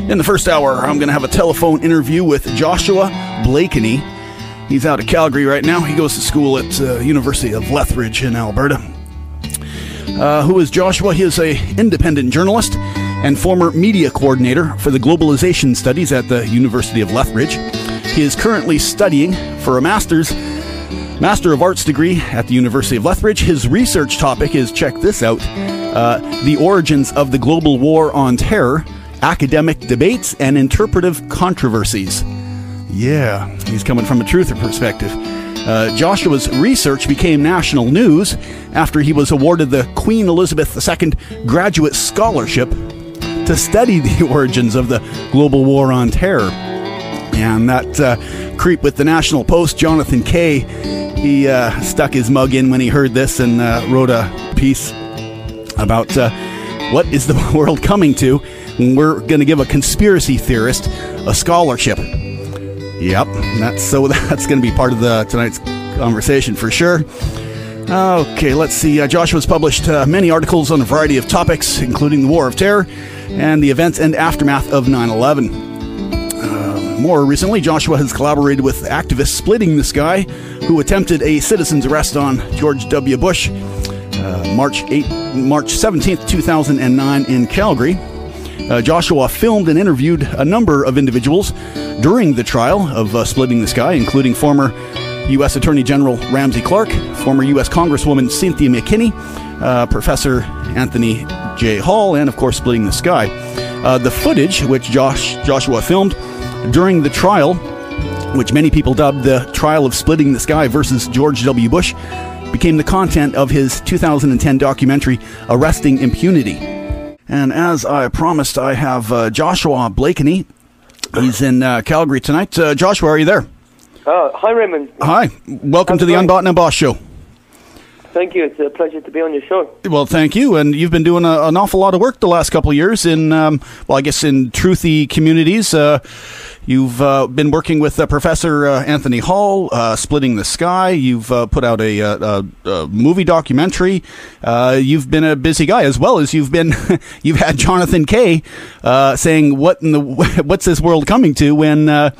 In the first hour, I'm going to have a telephone interview with Joshua Blakeney. He's out of Calgary right now. He goes to school at University of Lethbridge in Alberta. Who is Joshua? He is an independent journalist and former media coordinator for the globalization studies at the University of Lethbridge. He is currently studying for a Master of Arts degree at the University of Lethbridge. His research topic is, check this out, the origins of the global war on terror, academic debates, and interpretive controversies. Yeah, he's coming from a truther perspective. Joshua's research became national news after he was awarded the Queen Elizabeth II Graduate Scholarship to study the origins of the global war on terror. And that creep with the National Post, Jonathan Kay, he stuck his mug in when he heard this and wrote a piece about what is the world coming to when we're going to give a conspiracy theorist a scholarship. Yep, that's going to be part of tonight's conversation for sure. Okay, let's see. Joshua's published many articles on a variety of topics, including the War of Terror and the events and aftermath of 9/11. More recently, Joshua has collaborated with activists Splitting the Sky, who attempted a citizen's arrest on George W. Bush March 17th, 2009 in Calgary. Joshua filmed and interviewed a number of individuals during the trial of Splitting the Sky, including former U.S. Attorney General Ramsey Clark, former U.S. Congresswoman Cynthia McKinney, Professor Anthony J. Hall, and of course Splitting the Sky. The footage, which Joshua filmed during the trial, which many people dubbed the trial of Splitting the Sky versus George W. Bush, became the content of his 2010 documentary, Arresting Impunity. And as I promised, I have Joshua Blakeney. He's in Calgary tonight. Joshua, are you there? Hi, Raymond. Hi. Welcome to the Unbought and Unbossed show. Thank you. It's a pleasure to be on your show. Well, thank you. And you've been doing an awful lot of work the last couple of years in, I guess in truthy communities. You've been working with Professor Anthony Hall, Splitting the Sky. You've put out a movie documentary. You've been a busy guy, as well as you've had Jonathan Kay saying, what's this world coming to when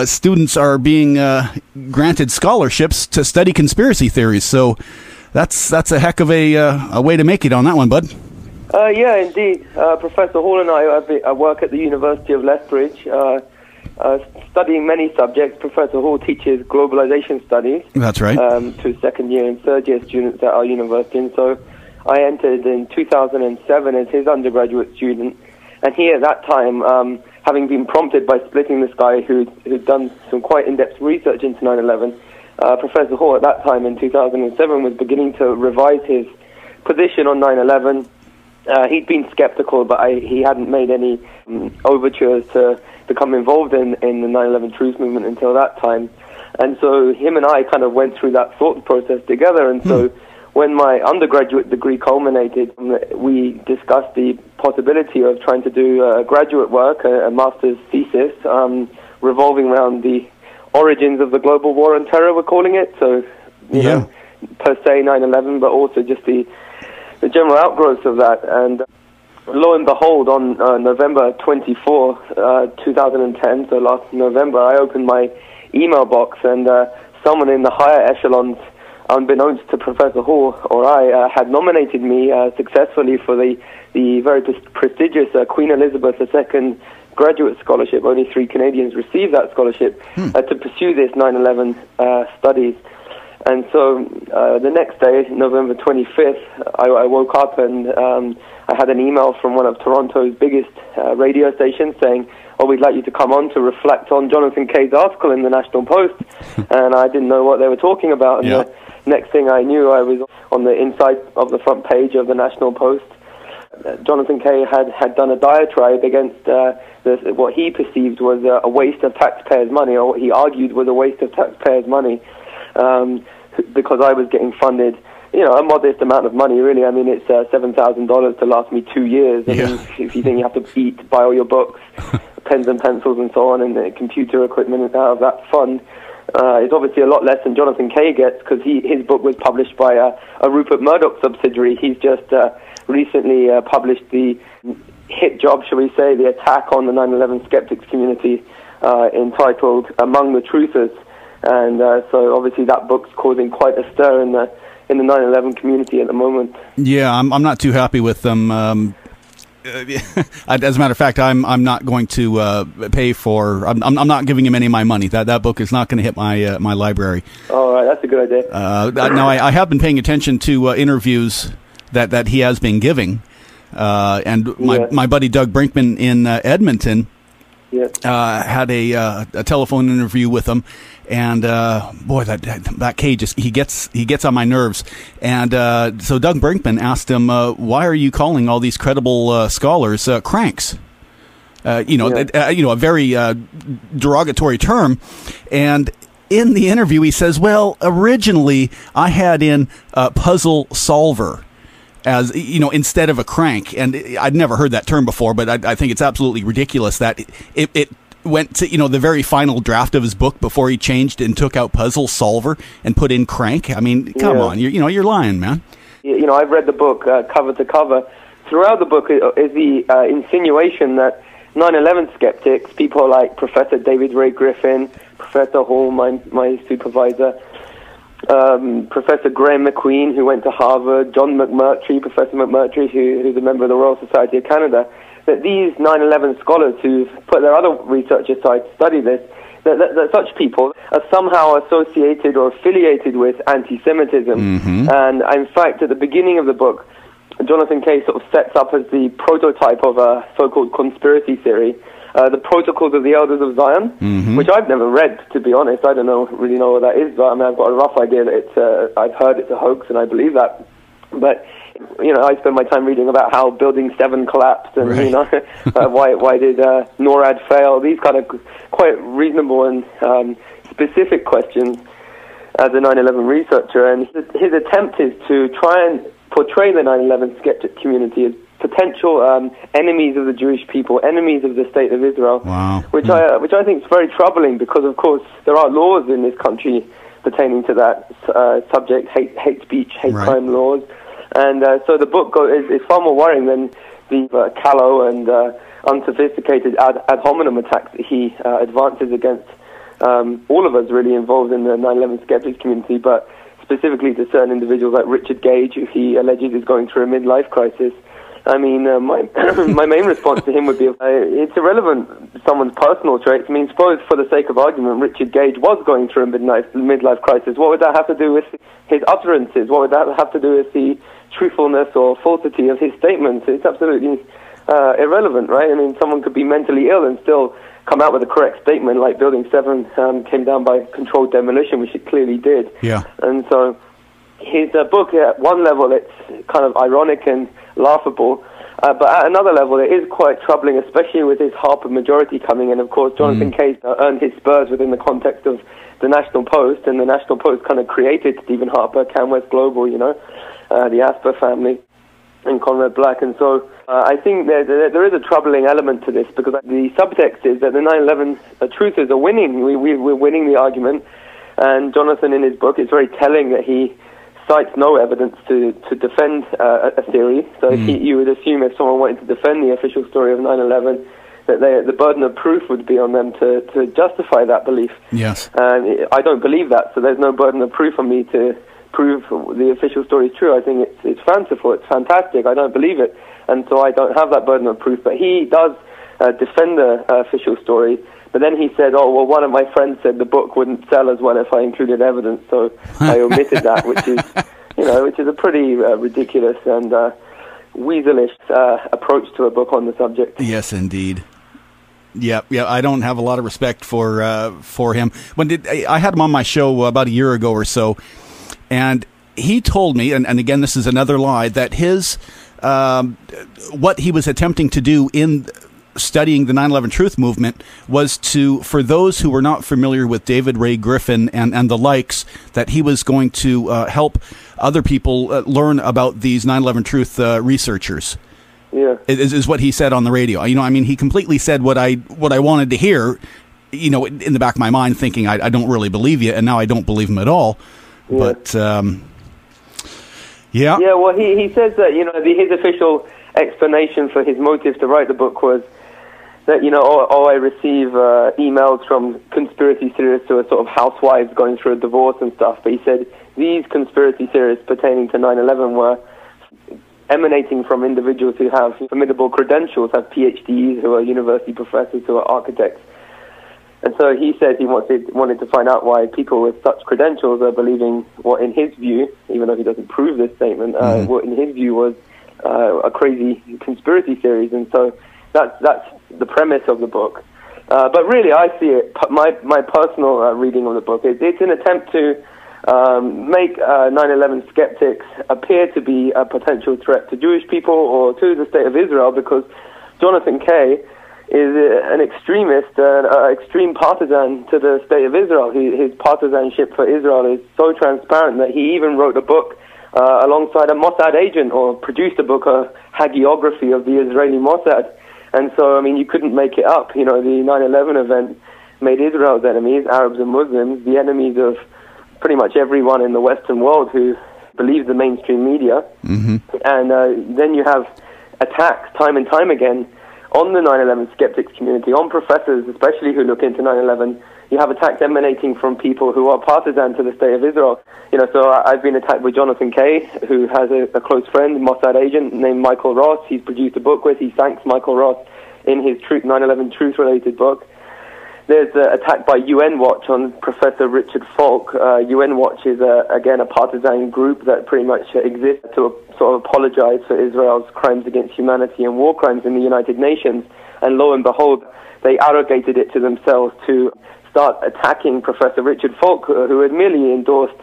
students are being granted scholarships to study conspiracy theories. So that's a heck of a way to make it on that one, bud. Yeah, indeed. Professor Hall and I work at the University of Lethbridge, studying many subjects. Professor Hall teaches globalization studies. That's right. To second year and third year students at our university. And so I entered in 2007 as his undergraduate student. And he, at that time, having been prompted by Splitting the Sky, who'd done some quite in-depth research into 9/11, Professor Hall at that time in 2007 was beginning to revise his position on 9/11. He'd been skeptical, but he hadn't made any overtures to become involved in the 9/11 truth movement until that time. And so him and I kind of went through that thought process together. And so when my undergraduate degree culminated, we discussed the possibility of trying to do graduate work, a master's thesis, revolving around the origins of the global war on terror, we're calling it. So, you know, per se 9/11, but also just the general outgrowths of that. And lo and behold, on November 24, 2010, so last November, I opened my email box and someone in the higher echelons, unbeknownst to Professor Hall or I, had nominated me successfully for the very prestigious Queen Elizabeth II Graduate Scholarship. Only 3 Canadians received that scholarship to pursue this 9/11 studies. And so the next day, November 25th, I woke up and I had an email from one of Toronto's biggest radio stations saying, "Oh, we'd like you to come on to reflect on Jonathan Kay's article in the National Post." And I didn't know what they were talking about. And the next thing I knew, I was on the inside of the front page of the National Post. Jonathan Kay had done a diatribe against what he perceived was a waste of taxpayers' money, or what he argued was a waste of taxpayers' money, because I was getting funded, a modest amount of money, really. I mean, it's $7,000 to last me 2 years. I mean, if you think you have to eat, buy all your books, pens and pencils and so on, and computer equipment out of that fund, it's obviously a lot less than Jonathan Kay gets, because his book was published by a Rupert Murdoch subsidiary. He's just recently published the hit job, shall we say, the attack on the 9/11 skeptics community, entitled "Among the Truthers," and so obviously that book's causing quite a stir in the 9/11 community at the moment. Yeah, I'm not too happy with them. As a matter of fact, I'm not going to pay for. I'm not giving him any of my money. That book is not going to hit my library. All right, that's a good idea. Now I have been paying attention to interviews that he has been giving, and my buddy Doug Brinkman in Edmonton had a telephone interview with him. And boy, that Kay he gets on my nerves. And so Doug Brinkman asked him, "Why are you calling all these credible scholars cranks?" A very derogatory term. And in the interview, he says, "Well, originally I had in puzzle solver as instead of a crank, and I'd never heard that term before, but I think it's absolutely ridiculous that it went to the very final draft of his book before he changed and took out puzzle solver and put in crank. I mean, come on, you're lying, man." I've read the book cover to cover. Throughout the book is the insinuation that 9/11 skeptics, people like Professor David Ray Griffin, Professor Hall, my supervisor, Professor Graham McQueen, who went to Harvard, John McMurtry, Professor McMurtry, who's a member of the Royal Society of Canada, that these 9/11 scholars who've put their other research aside to study this, that such people are somehow associated or affiliated with anti-Semitism. Mm-hmm. And in fact, at the beginning of the book, Jonathan Kay sort of sets up as the prototype of a so-called conspiracy theory, the Protocols of the Elders of Zion, mm-hmm. which I've never read, to be honest. I don't really know what that is, but I mean, I've got a rough idea that I've heard it's a hoax, and I believe that. But I spend my time reading about how Building 7 collapsed, and right. why did NORAD fail? These kind of quite reasonable and specific questions as a 9/11 researcher. And his attempt is to try and portray the 9/11 skeptic community as potential enemies of the Jewish people, enemies of the state of Israel. Wow. Which I think is very troubling, because of course there are laws in this country pertaining to that subject, hate speech, hate right. crime laws. And so the book is far more worrying than the callow and unsophisticated ad hominem attacks that he advances against all of us really involved in the 9/11 skeptics community, but specifically to certain individuals like Richard Gage, who he alleges is going through a midlife crisis. I mean, my main response to him would be, it's irrelevant, someone's personal traits. I mean, suppose for the sake of argument, Richard Gage was going through a midlife crisis. What would that have to do with his utterances? What would that have to do with the truthfulness or falsity of his statements? It's absolutely irrelevant, right? I mean, someone could be mentally ill and still come out with a correct statement, like Building 7 came down by controlled demolition, which it clearly did. Yeah. And so his book, at one level, it's kind of ironic and laughable, but at another level, it is quite troubling, especially with his Harper majority coming in. Of course, Jonathan Kay earned his spurs within the context of the National Post, and the National Post kind of created Stephen Harper, CanWest Global, the Asper family, and Conrad Black. And so I think there is a troubling element to this, because the subtext is that the 9/11 truthers are winning. We're winning the argument, and Jonathan, in his book, is very telling that he cites no evidence to defend a theory. So you would assume if someone wanted to defend the official story of 9/11, that the burden of proof would be on them to justify that belief. Yes. And I don't believe that, so there's no burden of proof on me to prove the official story is true. I think it's fanciful, it's fantastic, I don't believe it, and so I don't have that burden of proof. But he does defend the official story. But then he said, "Oh, well, one of my friends said the book wouldn't sell as well if I included evidence, so I omitted that," which is a pretty ridiculous and weaselish approach to a book on the subject. Yes, indeed. Yeah. I don't have a lot of respect for him. I had him on my show about a year ago or so, and he told me, and again, this is another lie, that his what he was attempting to do in studying the 9/11 Truth Movement was for those who were not familiar with David Ray Griffin and the likes, that he was going to help other people learn about these 9/11 Truth researchers. Yeah, is what he said on the radio. I mean, he completely said what I wanted to hear. In the back of my mind, thinking I don't really believe you, and now I don't believe him at all. Yeah. But Yeah. Yeah, well, he says that, his official explanation for his motive to write the book was that, I receive emails from conspiracy theorists who are sort of housewives going through a divorce and stuff. But he said these conspiracy theories pertaining to 9/11 were emanating from individuals who have formidable credentials, have PhDs, who are university professors, who are architects. And so he said he wanted to find out why people with such credentials are believing what, in his view, even though he doesn't prove this statement, what in his view was a crazy conspiracy theories. And so that's the premise of the book. But really, I see it, my personal reading of the book, it's an attempt to make 9/11 skeptics appear to be a potential threat to Jewish people or to the state of Israel, because Jonathan Kay is an extremist, extreme partisan to the state of Israel. His partisanship for Israel is so transparent that he even wrote a book alongside a Mossad agent, or produced a book, a hagiography of the Israeli Mossad. And so, I mean, you couldn't make it up. The 9/11 event made Israel's enemies, Arabs and Muslims, the enemies of pretty much everyone in the Western world who believes the mainstream media. Mm-hmm. And then you have attacks time and time again on the 9/11 skeptics community, on professors, especially who look into 9/11. You have attacks emanating from people who are partisan to the state of Israel. So I've been attacked with Jonathan Kay, who has a close friend, Mossad agent, named Michael Ross. He's produced a book with. He thanks Michael Ross in his 9/11 truth-related book. There's an attack by UN Watch on Professor Richard Falk. UN Watch is, again, a partisan group that pretty much exists to sort of apologize for Israel's crimes against humanity and war crimes in the United Nations. And lo and behold, they arrogated it to themselves to start attacking Professor Richard Falk, who had merely endorsed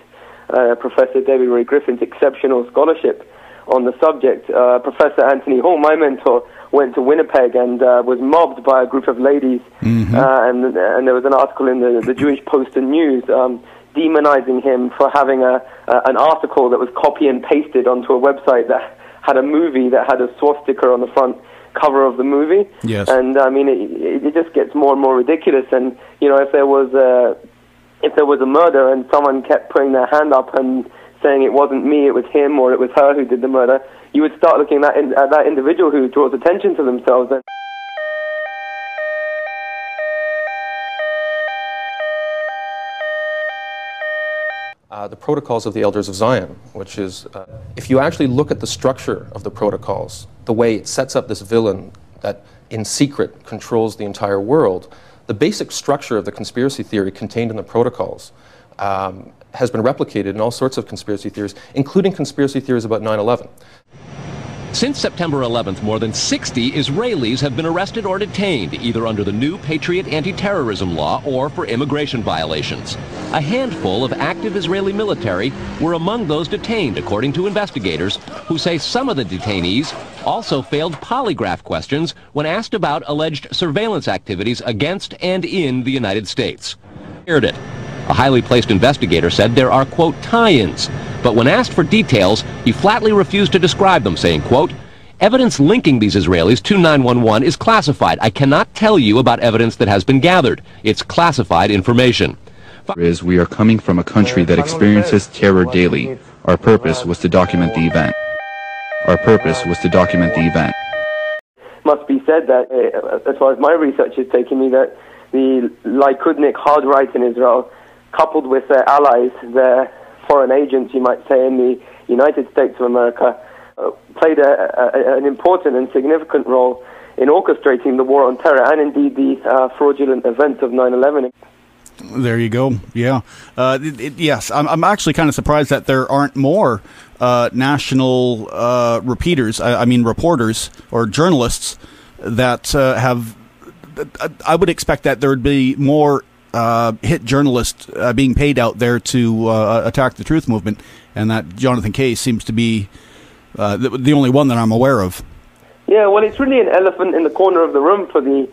Professor David Ray Griffin's exceptional scholarship on the subject. Professor Anthony Hall, my mentor, went to Winnipeg and was mobbed by a group of ladies. Mm-hmm. And there was an article in the Jewish Post and News demonizing him for having an article that was copy and pasted onto a website that had a movie that had a swastika on the front cover of the movie. Yes. And I mean, it just gets more and more ridiculous. And if there was a murder and someone kept putting their hand up and saying it wasn't me, it was him, or it was her who did the murder, you would start looking at that individual who draws attention to themselves. The Protocols of the Elders of Zion, which is, if you actually look at the structure of the protocols, the way it sets up this villain that in secret controls the entire world, the basic structure of the conspiracy theory contained in the protocols has been replicated in all sorts of conspiracy theories, including conspiracy theories about 9/11. Since September 11th, more than 60 Israelis have been arrested or detained, either under the new Patriot anti-terrorism law or for immigration violations. A handful of active Israeli military were among those detained, according to investigators, who say some of the detainees also failed polygraph questions when asked about alleged surveillance activities against and in the United States. Heard it. A highly placed investigator said there are, quote, tie-ins, but when asked for details, he flatly refused to describe them, saying, quote, evidence linking these Israelis to 911 is classified. I cannot tell you about evidence that has been gathered. It's classified information. We are coming from a country that experiences terror daily. Our purpose was to document the event. Our purpose was to document the event. Must be said that, as far as my research has taken me, that the Likudnik hard right in Israel, coupled with their allies, their foreign agents, you might say, in the United States of America, played an important and significant role in orchestrating the war on terror and indeed the fraudulent events of 9/11. There you go. Yeah. Yes, I'm actually kind of surprised that there aren't more national reporters or journalists that have. I would expect that there would be more hit journalists being paid out there to attack the truth movement, and that Jonathan Kay seems to be the only one that I'm aware of. Yeah, well, it's really an elephant in the corner of the room for the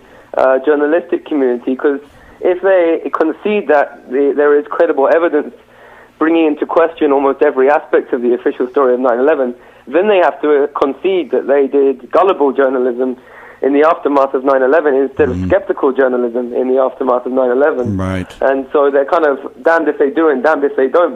journalistic community, because if they concede that there is credible evidence bringing into question almost every aspect of the official story of 9/11, then they have to concede that they did gullible journalism in the aftermath of 9/11 instead of skeptical journalism in the aftermath of 9/11. Right. And so they're kind of damned if they do and damned if they don't.